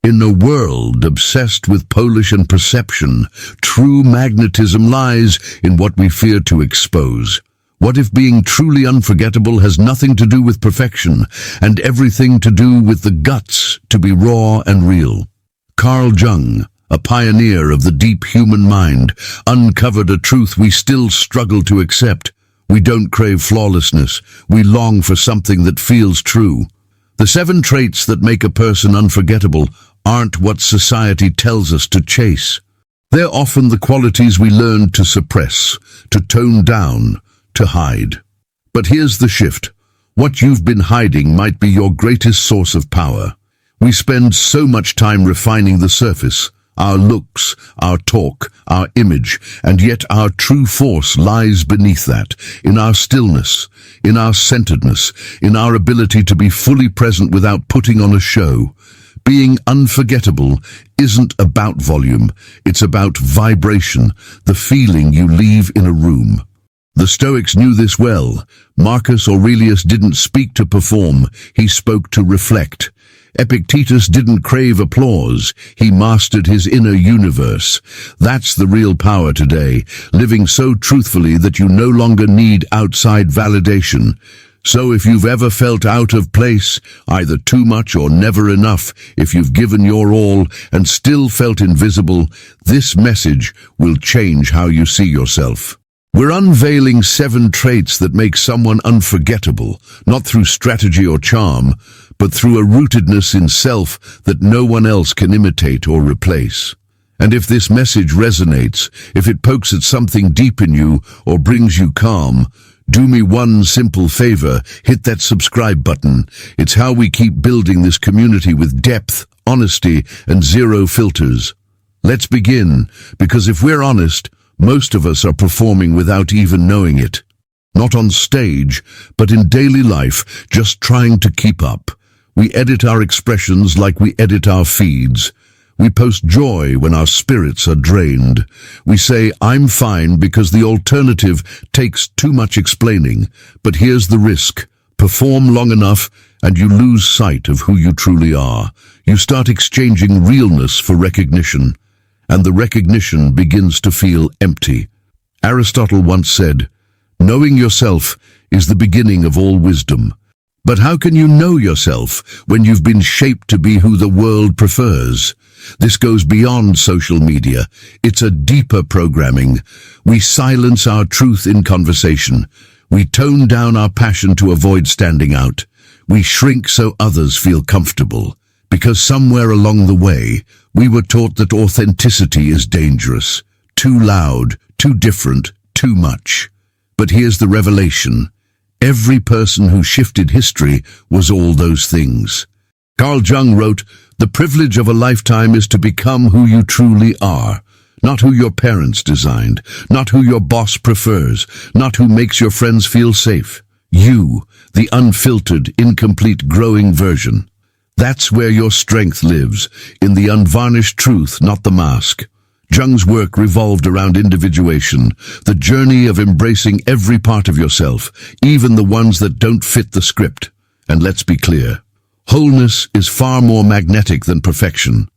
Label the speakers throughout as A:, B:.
A: In a world obsessed with polish and perception, true magnetism lies in what we fear to expose. What if being truly unforgettable has nothing to do with perfection and everything to do with the guts to be raw and real? Carl Jung, a pioneer of the deep human mind, uncovered a truth we still struggle to accept. We don't crave flawlessness. We long for something that feels true. The 7 traits that make a person unforgettable aren't what society tells us to chase. They're often the qualities we learn to suppress, to tone down, to hide. But here's the shift. What you've been hiding might be your greatest source of power. We spend so much time refining the surface, our looks, our talk, our image, and yet our true force lies beneath that, in our stillness, in our centeredness, in our ability to be fully present without putting on a show. Being unforgettable isn't about volume, it's about vibration, the feeling you leave in a room. The Stoics knew this well. Marcus Aurelius didn't speak to perform, he spoke to reflect. Epictetus didn't crave applause, he mastered his inner universe. That's the real power today, living so truthfully that you no longer need outside validation. So if you've ever felt out of place, either too much or never enough, if you've given your all and still felt invisible, this message will change how you see yourself. We're unveiling 7 traits that make someone unforgettable, not through strategy or charm, but through a rootedness in self that no one else can imitate or replace. And if this message resonates, if it pokes at something deep in you or brings you calm, do me one simple favor, hit that subscribe button. It's how we keep building this community with depth, honesty, and zero filters. Let's begin, because if we're honest, most of us are performing without even knowing it. Not on stage, but in daily life, just trying to keep up. We edit our expressions like we edit our feeds. We post joy when our spirits are drained. We say, I'm fine because the alternative takes too much explaining. But here's the risk. Perform long enough and you lose sight of who you truly are. You start exchanging realness for recognition, and the recognition begins to feel empty. Aristotle once said, knowing yourself is the beginning of all wisdom. But how can you know yourself when you've been shaped to be who the world prefers? This goes beyond social media. It's a deeper programming. We silence our truth in conversation. We tone down our passion to avoid standing out. We shrink so others feel comfortable. Because somewhere along the way, we were taught that authenticity is dangerous. Too loud, too different, too much. But here's the revelation. Every person who shifted history was all those things. Carl Jung wrote, the privilege of a lifetime is to become who you truly are, not who your parents designed, not who your boss prefers, not who makes your friends feel safe. You, the unfiltered, incomplete, growing version. That's where your strength lives, in the unvarnished truth, not the mask. Jung's work revolved around individuation, the journey of embracing every part of yourself, even the ones that don't fit the script. And let's be clear, wholeness is far more magnetic than perfection.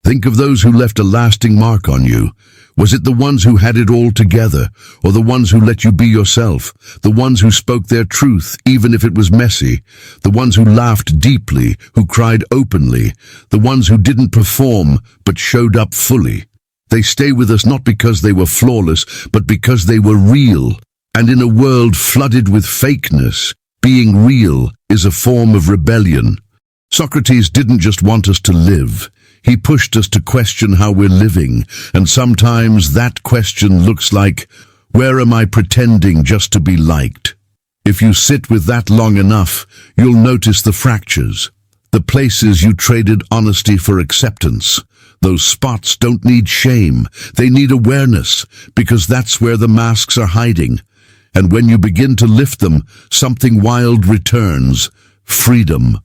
A: Think of those who left a lasting mark on you. Was it the ones who had it all together, or the ones who let you be yourself, the ones who spoke their truth even if it was messy, the ones who laughed deeply, who cried openly, the ones who didn't perform but showed up fully? They stay with us not because they were flawless, but because they were real. And in a world flooded with fakeness, being real is a form of rebellion. Socrates didn't just want us to live. He pushed us to question how we're living, and sometimes that question looks like, where am I pretending just to be liked? If you sit with that long enough, you'll notice the fractures, the places you traded honesty for acceptance. Those spots don't need shame, they need awareness, because that's where the masks are hiding. And when you begin to lift them, something wild returns, freedom.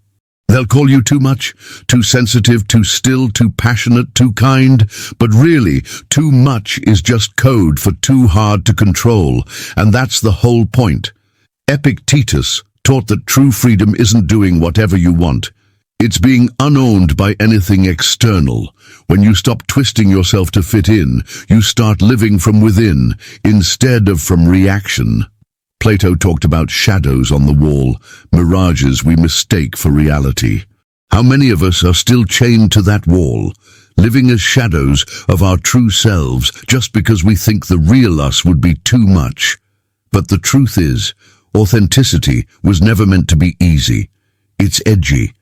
A: They'll call you too much, too sensitive, too still, too passionate, too kind, but really, too much is just code for too hard to control, and that's the whole point. Epictetus taught that true freedom isn't doing whatever you want. It's being unowned by anything external. When you stop twisting yourself to fit in, you start living from within, instead of from reaction. Plato talked about shadows on the wall, mirages we mistake for reality. How many of us are still chained to that wall, living as shadows of our true selves just because we think the real us would be too much? But the truth is, authenticity was never meant to be easy. It's edgy,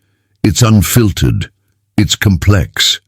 A: it's unfiltered, it's complex.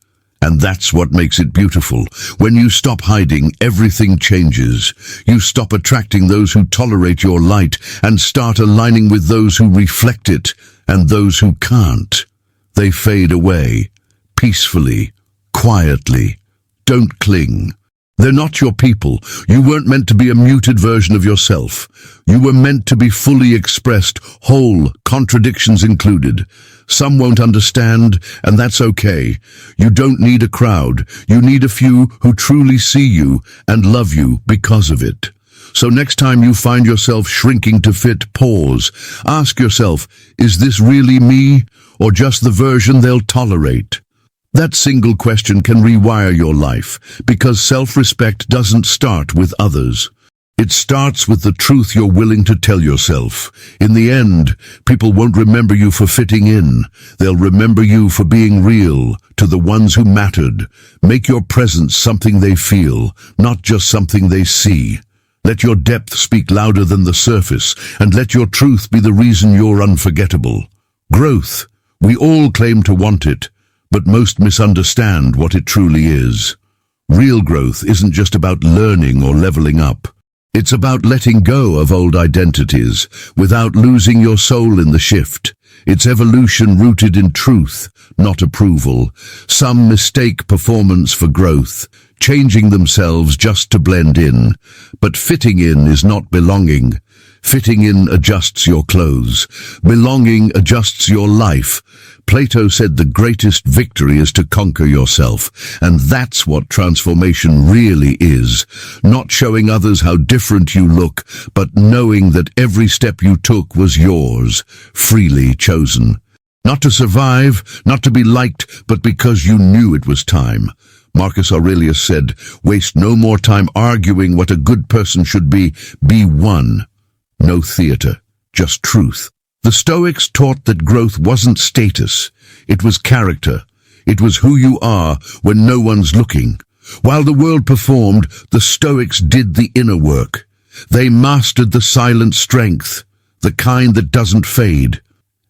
A: And that's what makes it beautiful. When you stop hiding, everything changes. You stop attracting those who tolerate your light and start aligning with those who reflect it and those who can't. They fade away, peacefully, quietly. Don't cling. They're not your people. You weren't meant to be a muted version of yourself. You were meant to be fully expressed, whole, contradictions included. Some won't understand, and that's okay. You don't need a crowd. You need a few who truly see you and love you because of it. So next time you find yourself shrinking to fit, pause. Ask yourself, is this really me, or just the version they'll tolerate? That single question can rewire your life, because self-respect doesn't start with others. It starts with the truth you're willing to tell yourself. In the end, people won't remember you for fitting in. They'll remember you for being real, to the ones who mattered. Make your presence something they feel, not just something they see. Let your depth speak louder than the surface, and let your truth be the reason you're unforgettable. Growth. We all claim to want it, but most misunderstand what it truly is. Real growth isn't just about learning or leveling up. It's about letting go of old identities without losing your soul in the shift. It's evolution rooted in truth, not approval. Some mistake performance for growth, changing themselves just to blend in. But fitting in is not belonging. Fitting in adjusts your clothes. Belonging adjusts your life. Plato said the greatest victory is to conquer yourself, and that's what transformation really is. Not showing others how different you look, but knowing that every step you took was yours, freely chosen. Not to survive, not to be liked, but because you knew it was time. Marcus Aurelius said, "Waste no more time arguing what a good person should be one." No theater, just truth. The Stoics taught that growth wasn't status, it was character. It was who you are when no one's looking. While the world performed, the Stoics did the inner work. They mastered the silent strength, the kind that doesn't fade.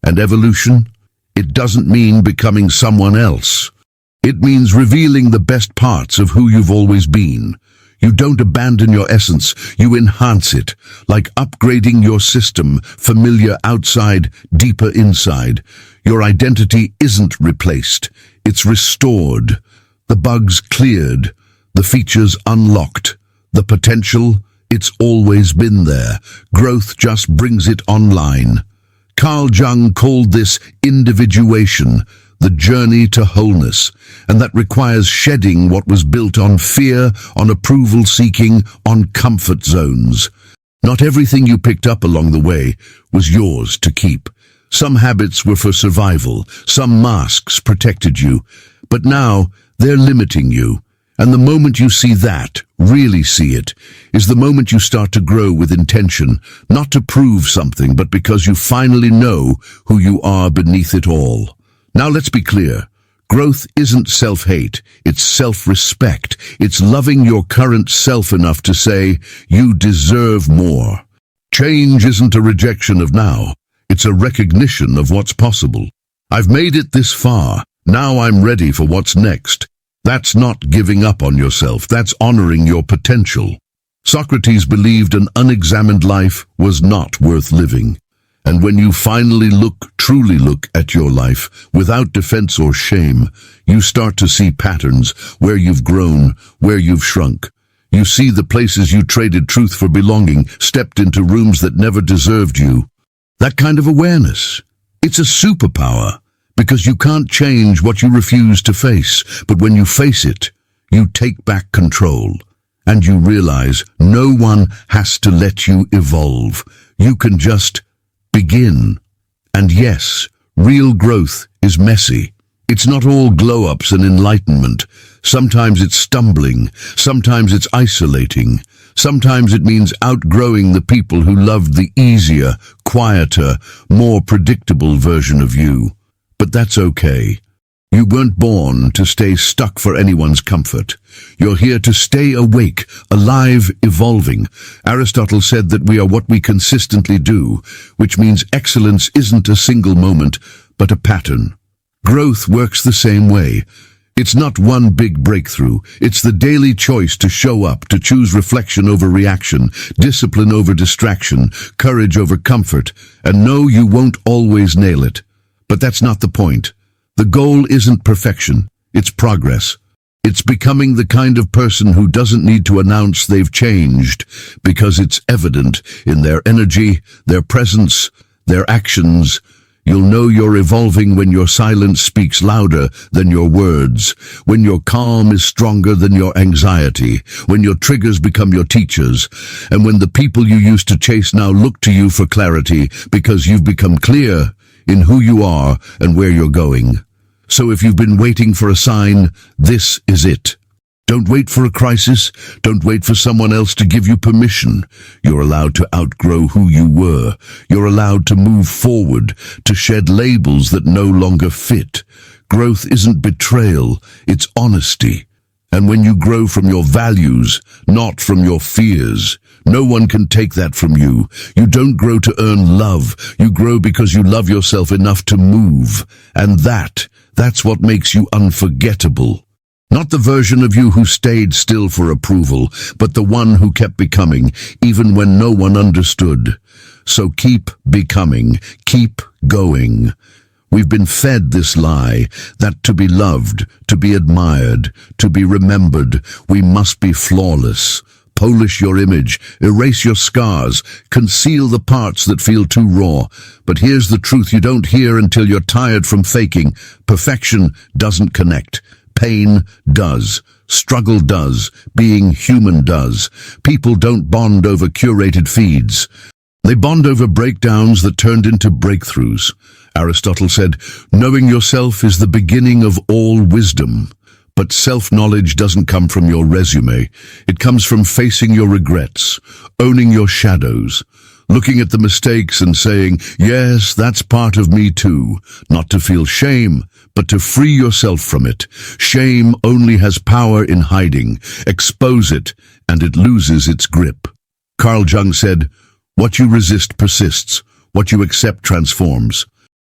A: And evolution? It doesn't mean becoming someone else. It means revealing the best parts of who you've always been. You don't abandon your essence, you enhance it, like upgrading your system, familiar outside, deeper inside. Your identity isn't replaced, it's restored. The bugs cleared, the features unlocked, the potential, it's always been there. Growth just brings it online. Carl Jung called this individuation, the journey to wholeness, and that requires shedding what was built on fear, on approval-seeking, on comfort zones. Not everything you picked up along the way was yours to keep. Some habits were for survival, some masks protected you, but now they're limiting you. And the moment you see that, really see it, is the moment you start to grow with intention, not to prove something, but because you finally know who you are beneath it all. Now let's be clear. Growth isn't self-hate, it's self-respect. It's loving your current self enough to say, you deserve more. Change isn't a rejection of now, it's a recognition of what's possible. I've made it this far, now I'm ready for what's next. That's not giving up on yourself, that's honoring your potential. Socrates believed an unexamined life was not worth living. And when you finally truly look at your life, without defense or shame, you start to see patterns, where you've grown, where you've shrunk. You see the places you traded truth for belonging, stepped into rooms that never deserved you. That kind of awareness, it's a superpower, because you can't change what you refuse to face, but when you face it, you take back control. And you realize no one has to let you evolve. You can just begin. And yes, Real growth is messy. It's not all glow-ups and enlightenment. Sometimes it's stumbling. Sometimes it's isolating. Sometimes it means outgrowing the people who loved the easier, quieter, more predictable version of you. But that's okay. You weren't born to stay stuck for anyone's comfort. You're here to stay awake, alive, evolving. Aristotle said that we are what we consistently do, which means excellence isn't a single moment, but a pattern. Growth works the same way. It's not one big breakthrough. It's the daily choice to show up, to choose reflection over reaction, discipline over distraction, courage over comfort, and know you won't always nail it. But that's not the point. The goal isn't perfection, it's progress. It's becoming the kind of person who doesn't need to announce they've changed, because it's evident in their energy, their presence, their actions. You'll know you're evolving when your silence speaks louder than your words, when your calm is stronger than your anxiety, when your triggers become your teachers, and when the people you used to chase now look to you for clarity because you've become clear in who you are and where you're going. So if you've been waiting for a sign, this is it. Don't wait for a crisis. Don't wait for someone else to give you permission. You're allowed to outgrow who you were. You're allowed to move forward, to shed labels that no longer fit. Growth isn't betrayal, it's honesty. And when you grow from your values, not from your fears, no one can take that from you. You don't grow to earn love. You grow because you love yourself enough to move. And that's what makes you unforgettable. Not the version of you who stayed still for approval, but the one who kept becoming, even when no one understood. So keep becoming, keep going. We've been fed this lie, that to be loved, to be admired, to be remembered, we must be flawless. Polish your image, erase your scars, conceal the parts that feel too raw. But here's the truth you don't hear until you're tired from faking. Perfection doesn't connect. Pain does. Struggle does. Being human does. People don't bond over curated feeds. They bond over breakdowns that turned into breakthroughs. Aristotle said, knowing yourself is the beginning of all wisdom. But self-knowledge doesn't come from your resume. It comes from facing your regrets, owning your shadows, looking at the mistakes and saying, yes, that's part of me too. Not to feel shame, but to free yourself from it. Shame only has power in hiding. Expose it, and it loses its grip. Carl Jung said, what you resist persists. What you accept transforms.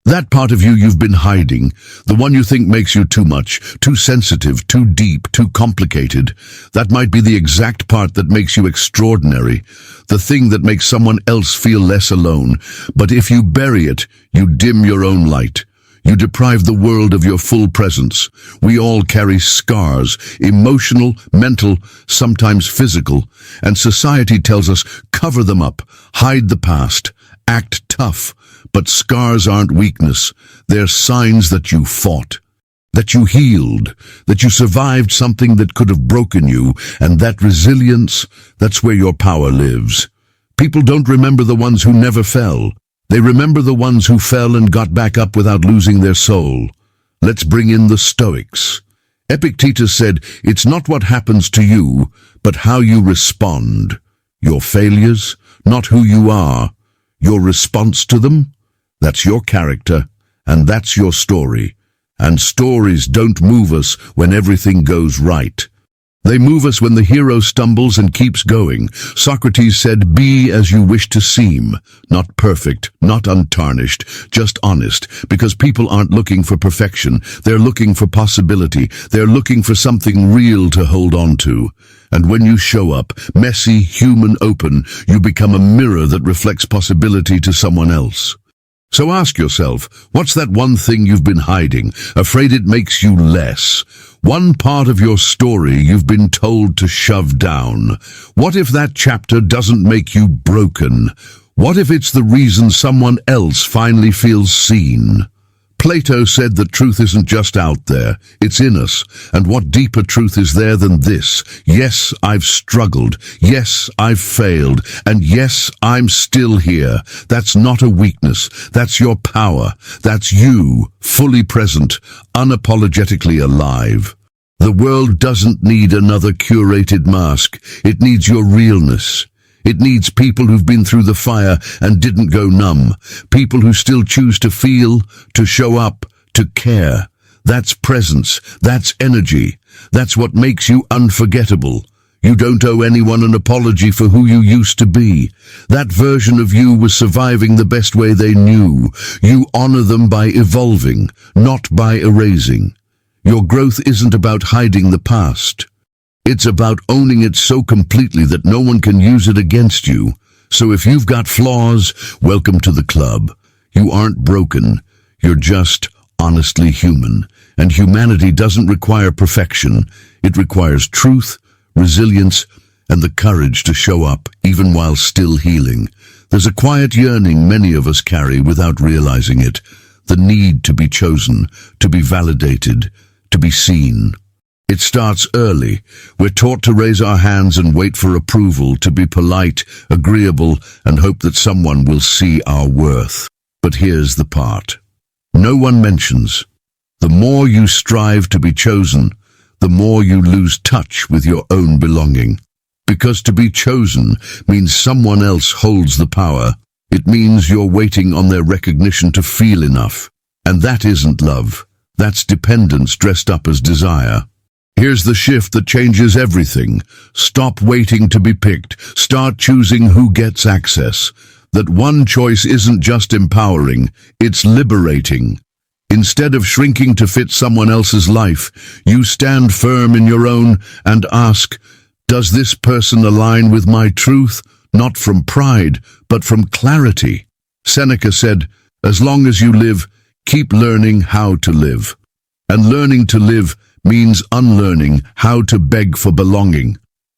A: That part of you you've been hiding, the one you think makes you too much, too sensitive, too deep, too complicated, that might be the exact part that makes you extraordinary, the thing that makes someone else feel less alone. But if you bury it, you dim your own light. You deprive the world of your full presence. We all carry scars, emotional, mental, sometimes physical, and society tells us, cover them up, hide the past, act tough. But scars aren't weakness. They're signs that you fought, that you healed, that you survived something that could have broken you, and that resilience, that's where your power lives. People don't remember the ones who never fell. They remember the ones who fell and got back up without losing their soul. Let's bring in the Stoics. Epictetus said, it's not what happens to you, but how you respond. Your failures, not who you are. Your response to them? That's your character, and that's your story. And stories don't move us when everything goes right. They move us when the hero stumbles and keeps going. Socrates said, be as you wish to seem. Not perfect, not untarnished, just honest. Because people aren't looking for perfection. They're looking for possibility. They're looking for something real to hold on to. And when you show up, messy, human, open, you become a mirror that reflects possibility to someone else. So ask yourself, what's that one thing you've been hiding, afraid it makes you less? One part of your story you've been told to shove down. What if that chapter doesn't make you broken? What if it's the reason someone else finally feels seen? Plato said that truth isn't just out there, it's in us. And what deeper truth is there than this? Yes, I've struggled. Yes, I've failed. And yes, I'm still here. That's not a weakness. That's your power. That's you, fully present, unapologetically alive. The world doesn't need another curated mask. It needs your realness. It needs people who've been through the fire and didn't go numb. People who still choose to feel, to show up, to care. That's presence. That's energy. That's what makes you unforgettable. You don't owe anyone an apology for who you used to be. That version of you was surviving the best way they knew. You honor them by evolving, not by erasing. Your growth isn't about hiding the past. It's about owning it so completely that no one can use it against you. So if you've got flaws, welcome to the club. You aren't broken. You're just honestly human. And humanity doesn't require perfection. It requires truth, resilience, and the courage to show up even while still healing. There's a quiet yearning many of us carry without realizing it. The need to be chosen, to be validated, to be seen. It starts early. We're taught to raise our hands and wait for approval, to be polite, agreeable, and hope that someone will see our worth. But here's the part no one mentions. The more you strive to be chosen, the more you lose touch with your own belonging. Because to be chosen means someone else holds the power. It means you're waiting on their recognition to feel enough. And that isn't love. That's dependence dressed up as desire. Here's the shift that changes everything. Stop waiting to be picked. Start choosing who gets access. That one choice isn't just empowering, it's liberating. Instead of shrinking to fit someone else's life, you stand firm in your own and ask, does this person align with my truth? Not from pride, but from clarity. Seneca said, as long as you live, keep learning how to live. And learning to live means unlearning how to beg for belonging.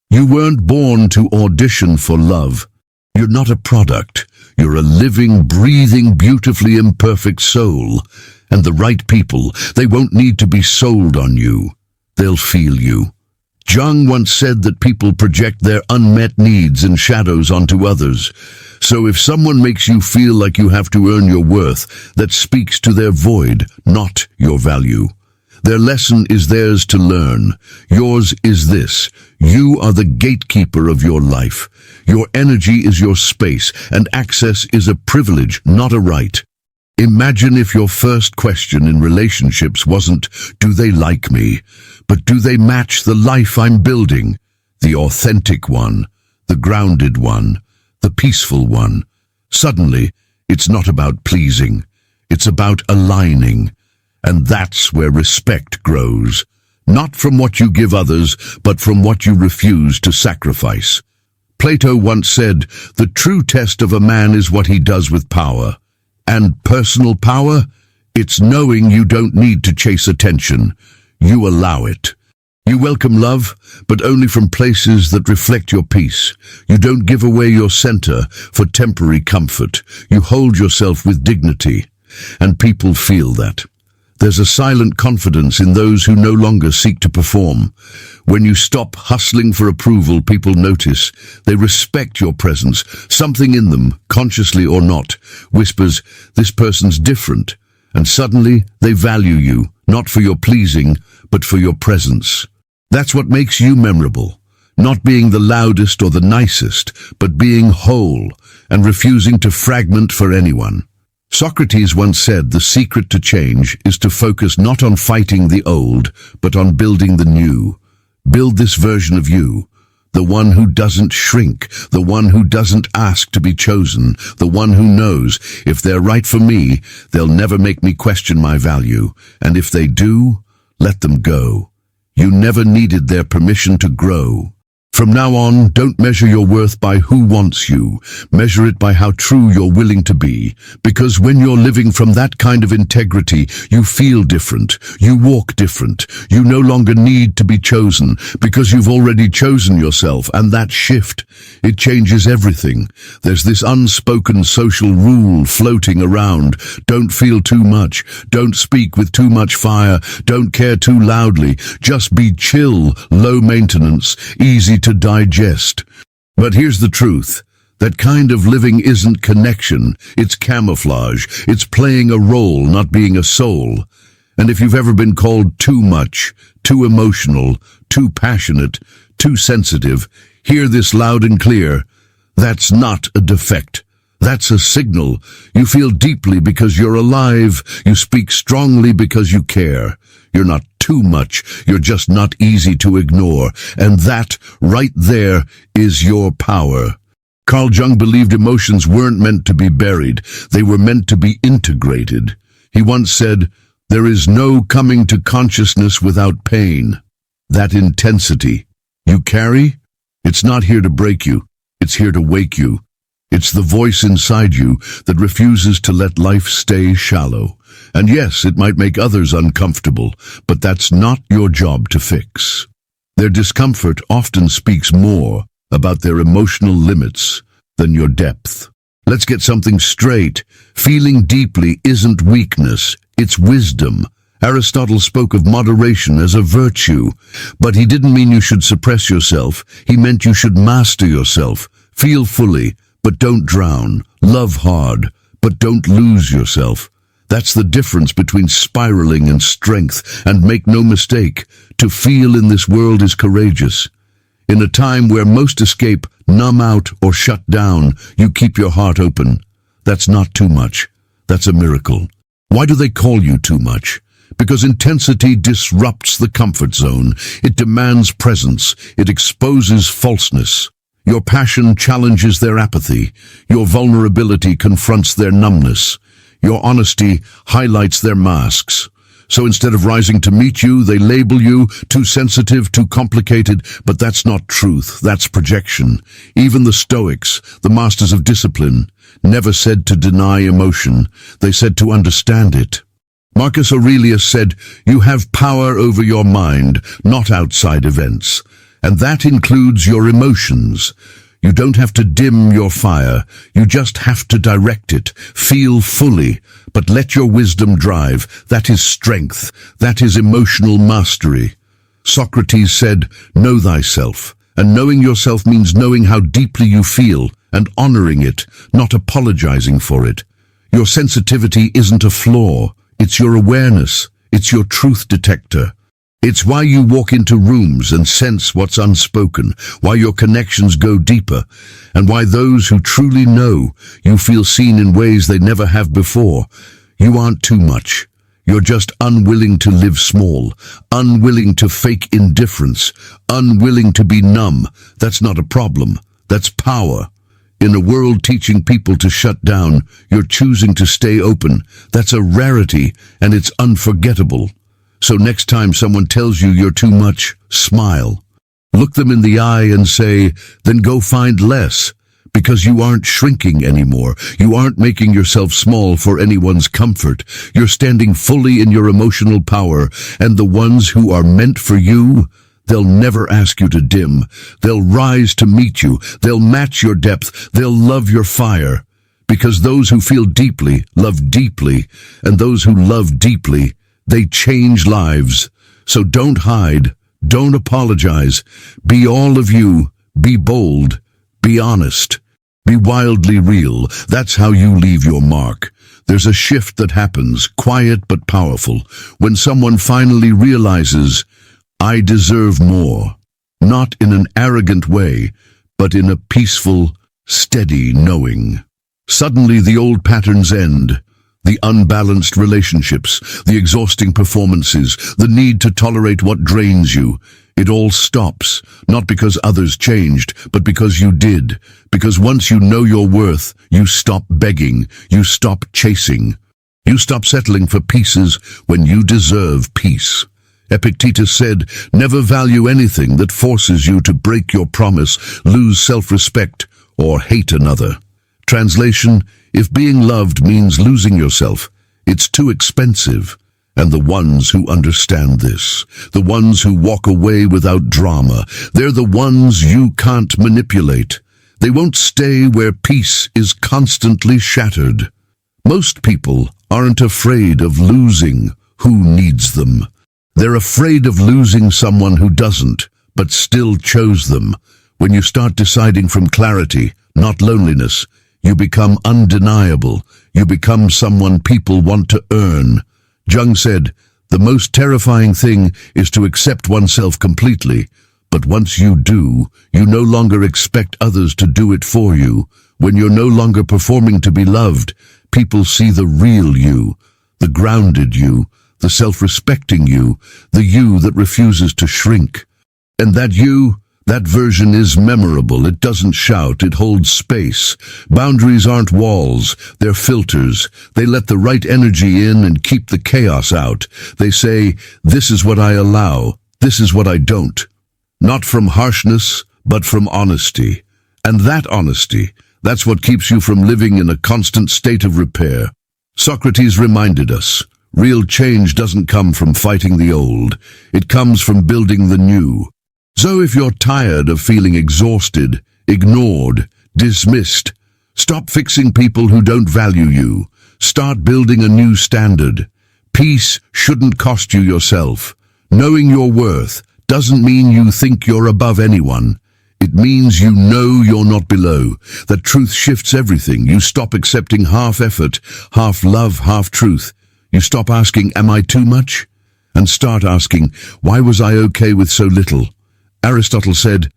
A: You weren't born to audition for love. You're not a product. You're a living, breathing, beautifully imperfect soul. And the right people, they won't need to be sold on you. They'll feel you. Jung once said that people project their unmet needs and shadows onto others. So if someone makes you feel like you have to earn your worth, that speaks to their void, not your value. Their lesson is theirs to learn. Yours is this. You are the gatekeeper of your life. Your energy is your space, and access is a privilege, not a right. Imagine if your first question in relationships wasn't, do they like me? But do they match the life I'm building? The authentic one, the grounded one, the peaceful one. Suddenly, it's not about pleasing. It's about aligning. And that's where respect grows. Not from what you give others, but from what you refuse to sacrifice. Plato once said, the true test of a man is what he does with power. And personal power? It's knowing you don't need to chase attention. You allow it. You welcome love, but only from places that reflect your peace. You don't give away your center for temporary comfort. You hold yourself with dignity. And people feel that. There's a silent confidence in those who no longer seek to perform. When you stop hustling for approval, people notice. They respect your presence. Something in them, consciously or not, whispers, this person's different. And suddenly, they value you, not for your pleasing, but for your presence. That's what makes you memorable. Not being the loudest or the nicest, but being whole and refusing to fragment for anyone. Socrates once said the secret to change is to focus not on fighting the old, but on building the new. Build this version of you, the one who doesn't shrink, the one who doesn't ask to be chosen, the one who knows, if they're right for me, they'll never make me question my value, and if they do, let them go. You never needed their permission to grow. From now on, don't measure your worth by who wants you. Measure it by how true you're willing to be. Because when you're living from that kind of integrity, you feel different. You walk different. You no longer need to be chosen because you've already chosen yourself. And that shift, it changes everything. There's this unspoken social rule floating around. Don't feel too much. Don't speak with too much fire. Don't care too loudly. Just be chill, low maintenance, easy to digest. But here's the truth. That kind of living isn't connection. It's camouflage. It's playing a role, not being a soul. And if you've ever been called too much, too emotional, too passionate, too sensitive, hear this loud and clear. That's not a defect. That's a signal. You feel deeply because you're alive. You speak strongly because you care. You're not too much. You're just not easy to ignore. And that, right there, is your power. Carl Jung believed emotions weren't meant to be buried. They were meant to be integrated. He once said, "There is no coming to consciousness without pain." That intensity you carry, it's not here to break you. It's here to wake you. It's the voice inside you that refuses to let life stay shallow. And yes, it might make others uncomfortable, but that's not your job to fix. Their discomfort often speaks more about their emotional limits than your depth. Let's get something straight. Feeling deeply isn't weakness, it's wisdom. Aristotle spoke of moderation as a virtue, but he didn't mean you should suppress yourself. He meant you should master yourself. Feel fully, but don't drown. Love hard, but don't lose yourself. That's the difference between spiraling and strength, and make no mistake, to feel in this world is courageous. In a time where most escape, numb out, or shut down, you keep your heart open. That's not too much. That's a miracle. Why do they call you too much? Because intensity disrupts the comfort zone. It demands presence. It exposes falseness. Your passion challenges their apathy. Your vulnerability confronts their numbness. Your honesty highlights their masks. So instead of rising to meet you, they label you too sensitive, too complicated, but that's not truth, that's projection. Even the Stoics, the masters of discipline, never said to deny emotion, they said to understand it. Marcus Aurelius said, "You have power over your mind, not outside events." And that includes your emotions. You don't have to dim your fire. You just have to direct it. Feel fully, but let your wisdom drive. That is strength. That is emotional mastery. Socrates said, "Know thyself." And knowing yourself means knowing how deeply you feel and honoring it, not apologizing for it. Your sensitivity isn't a flaw. It's your awareness. It's your truth detector. It's why you walk into rooms and sense what's unspoken, why your connections go deeper, and why those who truly know you feel seen in ways they never have before. You aren't too much. You're just unwilling to live small, unwilling to fake indifference, unwilling to be numb. That's not a problem. That's power. In a world teaching people to shut down, you're choosing to stay open. That's a rarity, and it's unforgettable. So next time someone tells you you're too much, smile. Look them in the eye and say, then go find less, because you aren't shrinking anymore. You aren't making yourself small for anyone's comfort. You're standing fully in your emotional power, and the ones who are meant for you, they'll never ask you to dim. They'll rise to meet you. They'll match your depth. They'll love your fire. Because those who feel deeply love deeply, and those who love deeply, they change lives. So don't hide. Don't apologize. Be all of you. Be bold. Be honest. Be wildly real. That's how you leave your mark. There's a shift that happens, quiet but powerful, when someone finally realizes, I deserve more. Not in an arrogant way, but in a peaceful, steady knowing. Suddenly the old patterns end. The unbalanced relationships, the exhausting performances, the need to tolerate what drains you. It all stops, not because others changed, but because you did. Because once you know your worth, you stop begging, you stop chasing. You stop settling for pieces when you deserve peace. Epictetus said, "Never value anything that forces you to break your promise, lose self-respect, or hate another." Translation: if being loved means losing yourself, it's too expensive. And the ones who understand this, the ones who walk away without drama, they're the ones you can't manipulate. They won't stay where peace is constantly shattered. Most people aren't afraid of losing who needs them. They're afraid of losing someone who doesn't, but still chose them. When you start deciding from clarity, not loneliness, you become undeniable. You become someone people want to earn. Jung said, "The most terrifying thing is to accept oneself completely, but once you do, you no longer expect others to do it for you. When you're no longer performing to be loved, people see the real you, the grounded you, the self-respecting you, the you that refuses to shrink. And that version is memorable. It doesn't shout, it holds space. Boundaries aren't walls, they're filters. They let the right energy in and keep the chaos out. They say, this is what I allow, this is what I don't. Not from harshness, but from honesty. And that honesty, that's what keeps you from living in a constant state of repair. Socrates reminded us, real change doesn't come from fighting the old. It comes from building the new. So if you're tired of feeling exhausted, ignored, dismissed, stop fixing people who don't value you. Start building a new standard. Peace shouldn't cost you yourself. Knowing your worth doesn't mean you think you're above anyone. It means you know you're not below. That truth shifts everything. You stop accepting half effort, half love, half truth. You stop asking, am I too much? And start asking, why was I okay with so little? Aristotle said,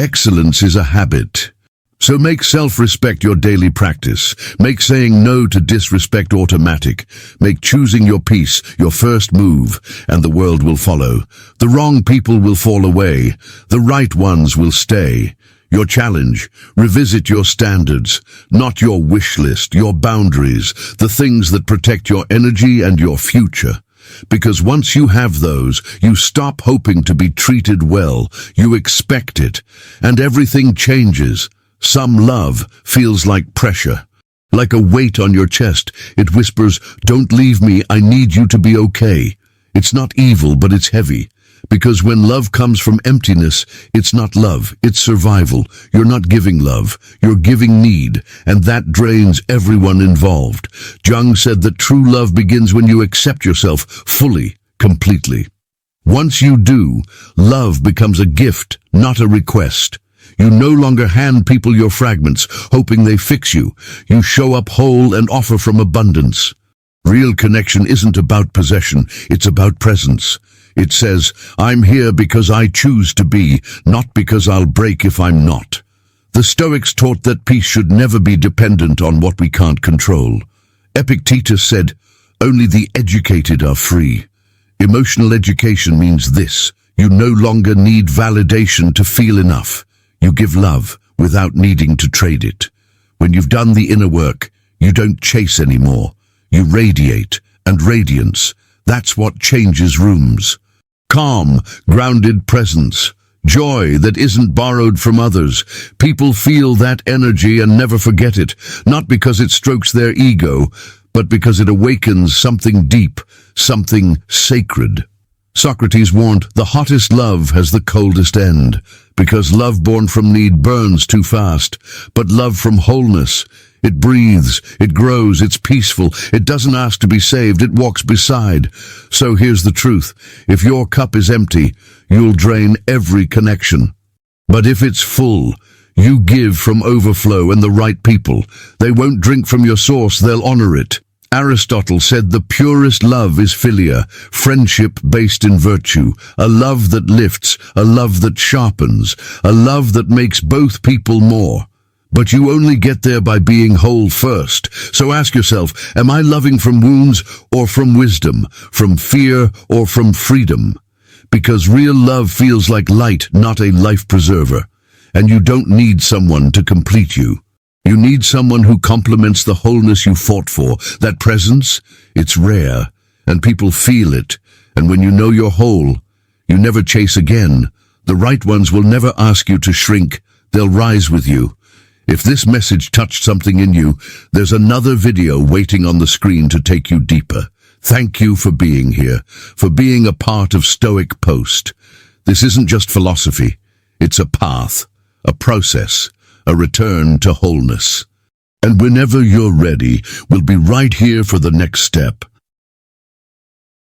A: excellence is a habit. So make self-respect your daily practice. Make saying no to disrespect automatic. Make choosing your peace your first move, and the world will follow. The wrong people will fall away. The right ones will stay. Your challenge, revisit your standards, not your wish list, your boundaries, the things that protect your energy and your future. Because once you have those, you stop hoping to be treated well. You expect it, and everything changes. Some love feels like pressure, like a weight on your chest. It whispers, don't leave me, I need you to be okay. It's not evil, but it's heavy. Because when love comes from emptiness, it's not love, it's survival. You're not giving love, you're giving need, and that drains everyone involved. Jung said that true love begins when you accept yourself fully, completely. Once you do, love becomes a gift, not a request. You no longer hand people your fragments, hoping they fix you. You show up whole and offer from abundance. Real connection isn't about possession, it's about presence. It says, I'm here because I choose to be, not because I'll break if I'm not. The Stoics taught that peace should never be dependent on what we can't control. Epictetus said, only the educated are free. Emotional education means this: you no longer need validation to feel enough. You give love without needing to trade it. When you've done the inner work, you don't chase anymore. You radiate, and radiance, that's what changes rooms. Calm, grounded presence. Joy that isn't borrowed from others. People feel that energy and never forget it, not because it strokes their ego, but because it awakens something deep, something sacred. Socrates warned, the hottest love has the coldest end, because love born from need burns too fast, but love from wholeness, it breathes, it grows, it's peaceful, it doesn't ask to be saved, it walks beside. So here's the truth: if your cup is empty, you'll drain every connection. But if it's full, you give from overflow and the right people. They won't drink from your source, they'll honor it. Aristotle said the purest love is philia, friendship based in virtue, a love that lifts, a love that sharpens, a love that makes both people more. But you only get there by being whole first. So ask yourself, am I loving from wounds or from wisdom, from fear or from freedom? Because real love feels like light, not a life preserver. And you don't need someone to complete you. You need someone who complements the wholeness you fought for. That presence, it's rare, and people feel it, And when you know you're whole, you never chase again. The right ones will never ask you to shrink. They'll rise with you. If this message touched something in you, there's another video waiting on the screen to take you deeper. Thank you for being here, for being a part of Stoic Post. This isn't just philosophy. It's a path, a process, a return to wholeness. And whenever you're ready, we'll be right here for the next step.